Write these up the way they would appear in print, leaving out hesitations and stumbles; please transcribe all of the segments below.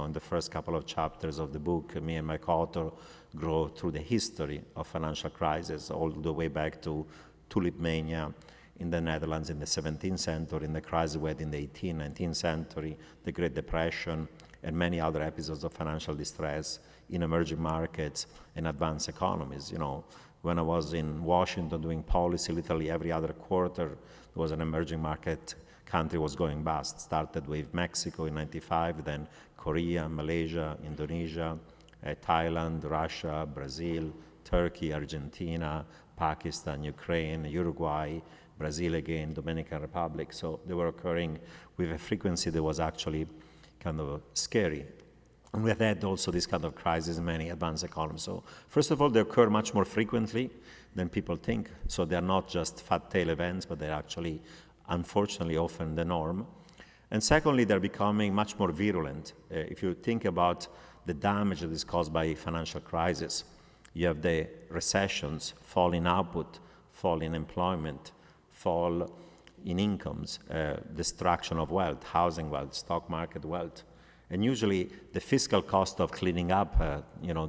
in the first couple of chapters of the book, me and my co-author go through the history of financial crisis all the way back to tulip mania in the Netherlands in the 17th century, in the crisis we had in the 18th, 19th century, the Great Depression, and many other episodes of financial distress in emerging markets and advanced economies. When I was in Washington doing policy, literally every other quarter, there was an emerging market country was going bust. Started with Mexico in 95, then Korea, Malaysia, Indonesia, Thailand, Russia, Brazil, Turkey, Argentina, Pakistan, Ukraine, Uruguay, Brazil again, Dominican Republic. So they were occurring with a frequency that was actually kind of scary. And we have had also this kind of crisis in many advanced economies. So first of all, they occur much more frequently than people think. So they're not just fat tail events, but they're actually, unfortunately, often the norm. And secondly, they're becoming much more virulent. If you think about the damage that is caused by financial crisis, you have the recessions, fall in output, fall in employment, fall in incomes, destruction of wealth, housing wealth, stock market wealth. And usually the fiscal cost of cleaning up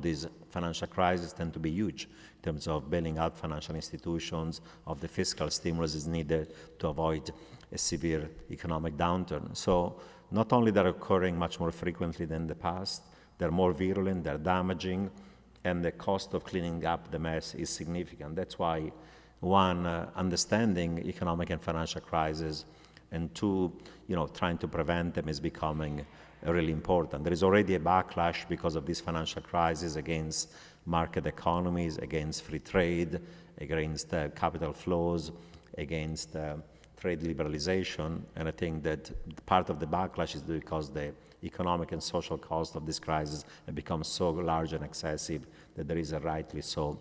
these financial crises tend to be huge in terms of bailing out financial institutions, of the fiscal stimulus is needed to avoid a severe economic downturn. So not only they're occurring much more frequently than the past, they're more virulent, they're damaging, and the cost of cleaning up the mess is significant. That's why, one, understanding economic and financial crisis, and two, trying to prevent them is becoming really important. There is already a backlash because of this financial crisis against market economies, against free trade, against capital flows, against trade liberalization. And I think that part of the backlash is because the economic and social cost of this crisis have become so large and excessive that there is rightly so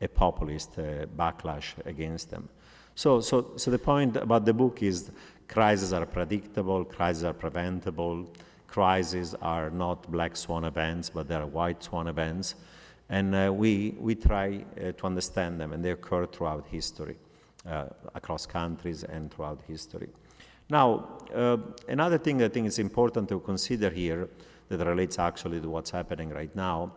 a populist backlash against them. So the point about the book is crises are predictable, crises are preventable, crises are not black swan events, but they are white swan events. And we try to understand them, and they occur throughout history, across countries and throughout history. Now, another thing I think is important to consider here that relates actually to what's happening right now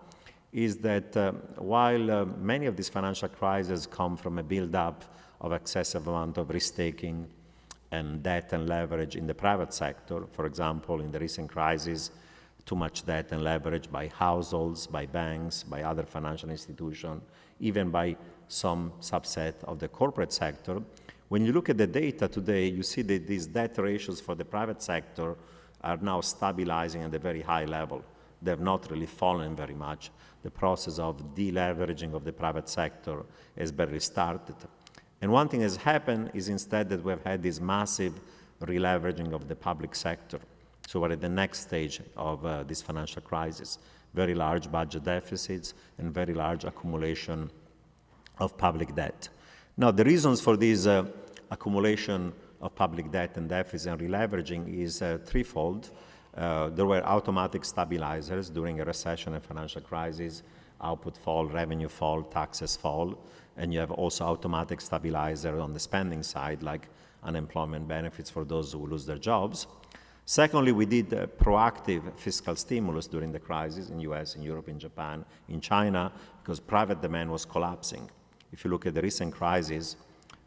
is that while many of these financial crises come from a build-up of excessive amount of risk-taking and debt and leverage in the private sector, for example, in the recent crisis, too much debt and leverage by households, by banks, by other financial institutions, even by some subset of the corporate sector. When you look at the data today, you see that these debt ratios for the private sector are now stabilizing at a very high level. They have not really fallen very much. The process of deleveraging of the private sector has barely started. And one thing has happened is instead that we've had this massive releveraging of the public sector. So we're at the next stage of this financial crisis. Very large budget deficits and very large accumulation of public debt. Now, the reasons for this accumulation of public debt and deficit and releveraging is threefold. There were automatic stabilizers during a recession and financial crisis. Output fall, revenue fall, taxes fall, and you have also automatic stabilizer on the spending side, like unemployment benefits for those who lose their jobs. Secondly, we did proactive fiscal stimulus during the crisis in US, in Europe, in Japan, in China, because private demand was collapsing. If you look at the recent crisis,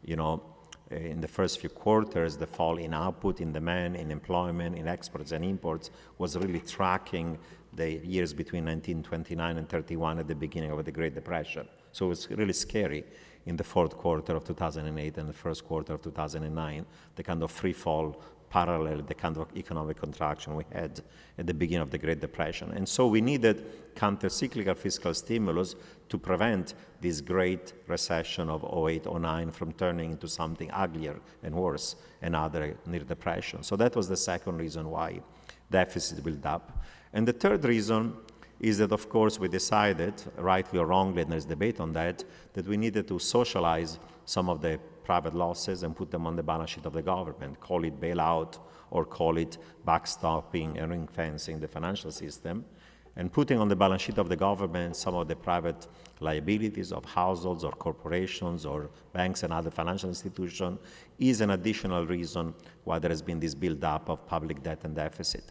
in the first few quarters, the fall in output, in demand, in employment, in exports and imports was really tracking the years between 1929 and 31 at the beginning of the Great Depression. So it was really scary in the fourth quarter of 2008 and the first quarter of 2009, the kind of free fall parallel, the kind of economic contraction we had at the beginning of the Great Depression. And so we needed counter-cyclical fiscal stimulus to prevent this great recession of 08, 09 from turning into something uglier and worse, another near depression. So that was the second reason why deficit built up. And the third reason is that, of course, we decided, rightly or wrongly, and there's debate on that we needed to socialize some of the private losses and put them on the balance sheet of the government, call it bailout or call it backstopping and ring-fencing the financial system. And putting on the balance sheet of the government some of the private liabilities of households or corporations or banks and other financial institutions is an additional reason why there has been this build-up of public debt and deficit.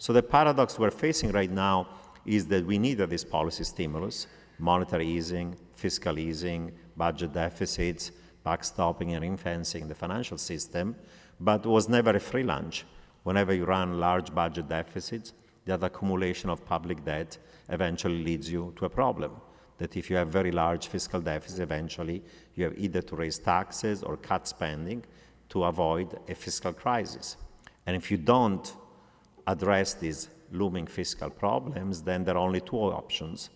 So the paradox we're facing right now is that we needed this policy stimulus, monetary easing, fiscal easing, budget deficits, backstopping and ring-fencing the financial system, but was never a free lunch. Whenever you run large budget deficits, that accumulation of public debt eventually leads you to a problem. That if you have very large fiscal deficits, eventually you have either to raise taxes or cut spending to avoid a fiscal crisis. And if you don't address these looming fiscal problems, then there are only two options.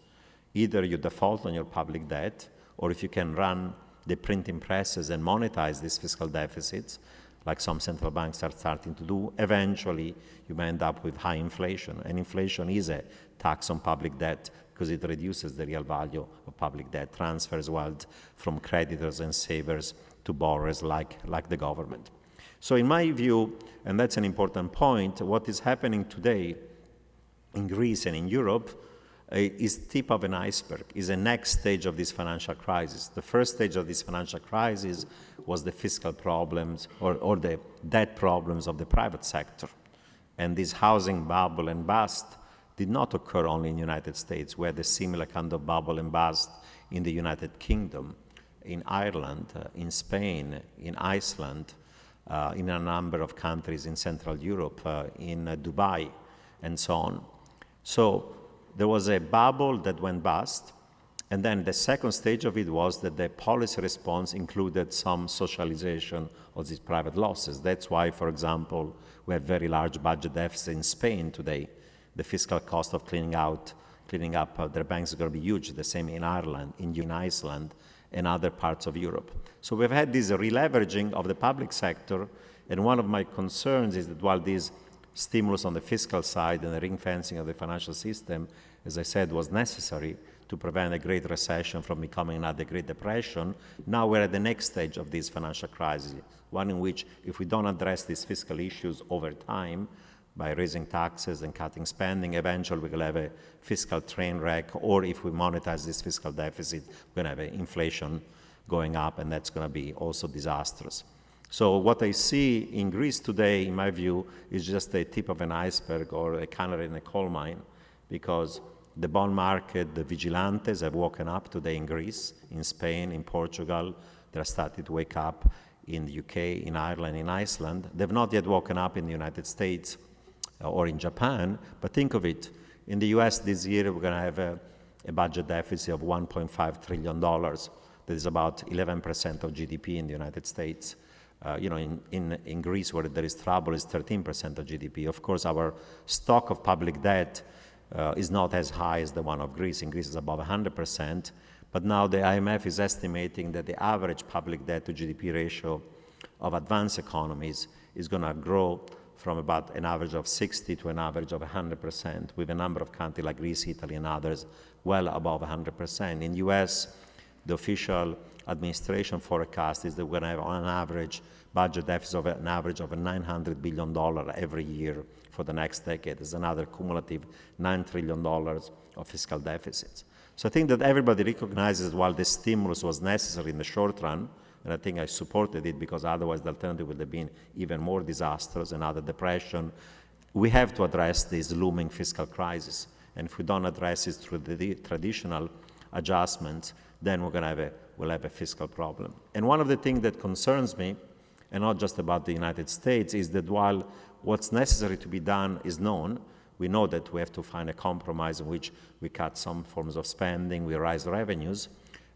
Either you default on your public debt, or if you can run the printing presses and monetize these fiscal deficits, like some central banks are starting to do, eventually you may end up with high inflation. And inflation is a tax on public debt because it reduces the real value of public debt, transfers wealth from creditors and savers to borrowers like the government. So in my view, and that's an important point, what is happening today in Greece and in Europe is tip of an iceberg, is a next stage of this financial crisis. The first stage of this financial crisis was the fiscal problems or the debt problems of the private sector. And this housing bubble and bust did not occur only in the United States. We had a similar kind of bubble and bust in the United Kingdom, in Ireland, in Spain, in Iceland, in a number of countries in Central Europe, in Dubai, and so on. So there was a bubble that went bust, and then the second stage of it was that the policy response included some socialization of these private losses. That's why, for example, we have very large budget deficits in Spain today. The fiscal cost of cleaning up their banks is going to be huge. The same in Ireland, in Iceland, and other parts of Europe. So we've had this releveraging of the public sector, and one of my concerns is that while this stimulus on the fiscal side and the ring fencing of the financial system, as I said, was necessary to prevent a great recession from becoming another Great Depression, now we're at the next stage of this financial crisis, one in which if we don't address these fiscal issues over time, by raising taxes and cutting spending, eventually we will have a fiscal train wreck, or if we monetize this fiscal deficit, we're going to have inflation going up, and that's going to be also disastrous. So what I see in Greece today, in my view, is just a tip of an iceberg or a canary in a coal mine, because the bond market, the vigilantes have woken up today in Greece, in Spain, in Portugal. They're starting to wake up in the UK, in Ireland, in Iceland. They've not yet woken up in the United States or in Japan, but think of it. In the US this year, we're going to have a budget deficit of $1.5 trillion. That is about 11% of GDP in the United States. In Greece, where there is trouble, is 13% of GDP. Of course, our stock of public debt is not as high as the one of Greece. In Greece, it's above 100%. But now the IMF is estimating that the average public debt to GDP ratio of advanced economies is going to grow from about an average of 60 to an average of 100%, with a number of countries like Greece, Italy, and others well above 100%. In the US, the official administration forecast is that we're going to have, on average, budget deficit of an average of $900 billion every year for the next decade. There's another cumulative $9 trillion of fiscal deficits. So I think that everybody recognizes while the stimulus was necessary in the short run, and I think I supported it because otherwise the alternative would have been even more disastrous, another depression, we have to address this looming fiscal crisis. And if we don't address it through the traditional adjustments, then we'll have a fiscal problem. And one of the things that concerns me, and not just about the United States, is that while what's necessary to be done is known, we know that we have to find a compromise in which we cut some forms of spending, we raise revenues.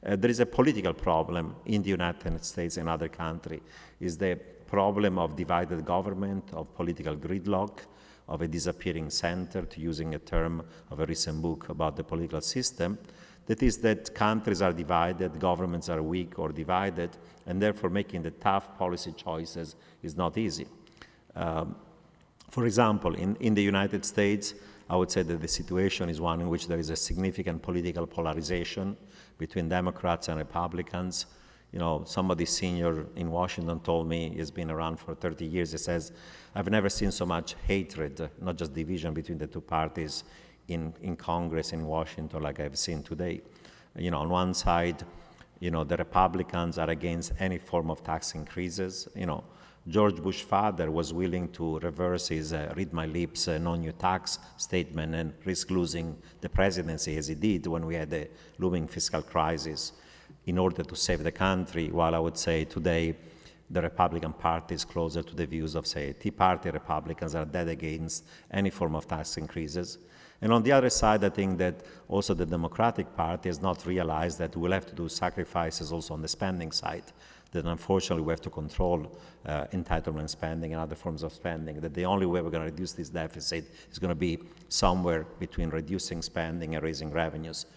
There is a political problem in the United States and other countries, is the problem of divided government, of political gridlock, of a disappearing center, to using a term of a recent book about the political system. That is that countries are divided, governments are weak or divided, and therefore making the tough policy choices is not easy. For example, in the United States, I would say that the situation is one in which there is a significant political polarization between Democrats and Republicans. Somebody senior in Washington told me, he's been around for 30 years, he says, I've never seen so much hatred, not just division between the two parties in Congress in Washington like I've seen today. On one side, the Republicans are against any form of tax increases. George Bush father was willing to reverse his read my lips, no new tax statement and risk losing the presidency as he did when we had a looming fiscal crisis in order to save the country, while I would say today the Republican Party is closer to the views of, say, Tea Party Republicans are dead against any form of tax increases. And on the other side, I think that also the Democratic Party has not realized that we'll have to do sacrifices also on the spending side, that unfortunately we have to control entitlement spending and other forms of spending, that the only way we're going to reduce this deficit is going to be somewhere between reducing spending and raising revenues.